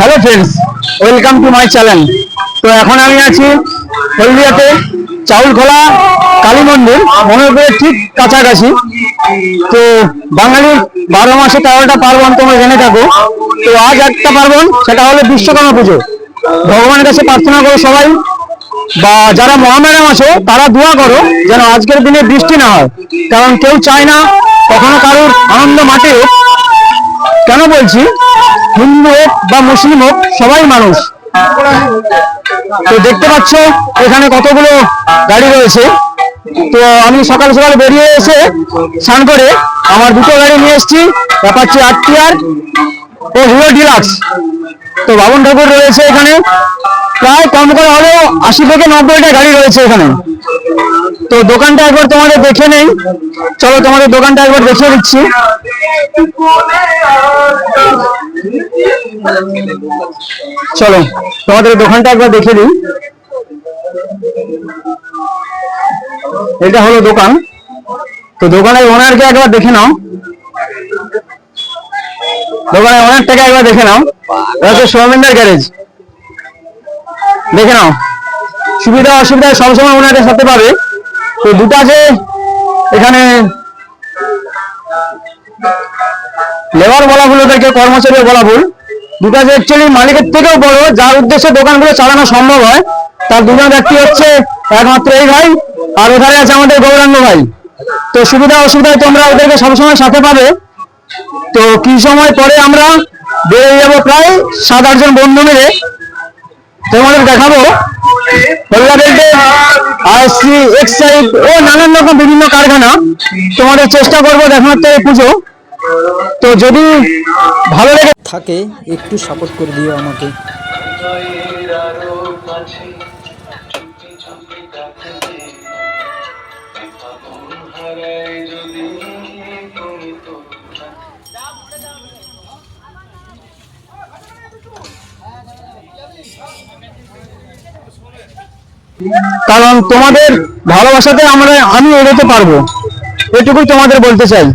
Hello friends, welcome to my channel. তো এখন আমি আছি হলদিয়াতে চাউলখোলা কালী মন্দির মনোহরপুরের ঠিক কাছাকাছি। তো বাঙালির 12 মাসে 13টা পার্বণ তোমরা জেনে থাকো। তো আজ একটা পার্বণ, সেটা হলো বিশ্বকর্মা পুজো। ভগবানের কাছে প্রার্থনা করো সবাই, বা যারা মহামেডাম আছো তারা দোয়া করো যেন আজকের দিনে বৃষ্টি না হয়, কারণ কেউ চায় না কখনো কারোর আনন্দ মাঠে হোক। কেন বলছি, হিন্দু হোক বা মুসলিম হোক, সবাই মানুষ। তো দেখতে পাচ্ছ এখানে কতগুলো গাড়ি রয়েছে। তো আমি সকাল সকাল বেরিয়ে এসে স্নান করে আমার দুটো গাড়ি নিয়ে এসেছি, অ্যাপাচি আরটিআর ও হিরো ডিলাক্স। তো বাবন ঠাকুর রয়েছে এখানে, প্রায় কম করে হলেও 80 থেকে 90টা গাড়ি রয়েছে এখানে। তো দোকানটা একবার তোমাদের দেখে নেই, চলো তোমাদের দোকানটা একবার দেখিয়ে দিচ্ছি। চলো তোমাদের দোকানটা একবার দেখে দিই। এটা হলো দোকান। তো দোকানের ওনারকে একবার দেখে নাও, দোকানের ওনারটাকে একবার দেখে নাও। এটা হচ্ছে সৌমেন্দার গ্যারেজ। দেখে নাও, সুবিধা অসুবিধা সবসময় ওনাদের সাথে পাবে। তো দুটা যে এখানে লেবার বলা ভুল, ওদেরকে কর্মচারী বলা ভুল। দুটা যে অ্যাকচুয়ালি মালিকের থেকেও বড়, যার উদ্দেশ্যে দোকানগুলো চালানো সম্ভব হয়, তার দুজন ব্যক্তি হচ্ছে একমাত্র এই ভাই, আর ওখানে আছে আমাদের গৌরাঙ্গ ভাই। তো সুবিধা অসুবিধায় তোমরা ওদেরকে সবসময় সাথে পাবে। তো কি সময় পরে আমরা বেরিয়ে যাবো, প্রায় 7-8 জন বন্ধু মিলে। তোমাদের দেখাবো আরসি এক্সাইড ও নানান রকম বিভিন্ন কারখানা। তোমাদের চেষ্টা করবো দেখানোর থেকে পুজো। তো যদি ভালো লেগে থাকে একটু সাপোর্ট করে দিও আমাকে। কারণ তোমাদের ভালোবাসাতে আমি এগোতে পারবো, এটুকুই তোমাদের বলতে চাই।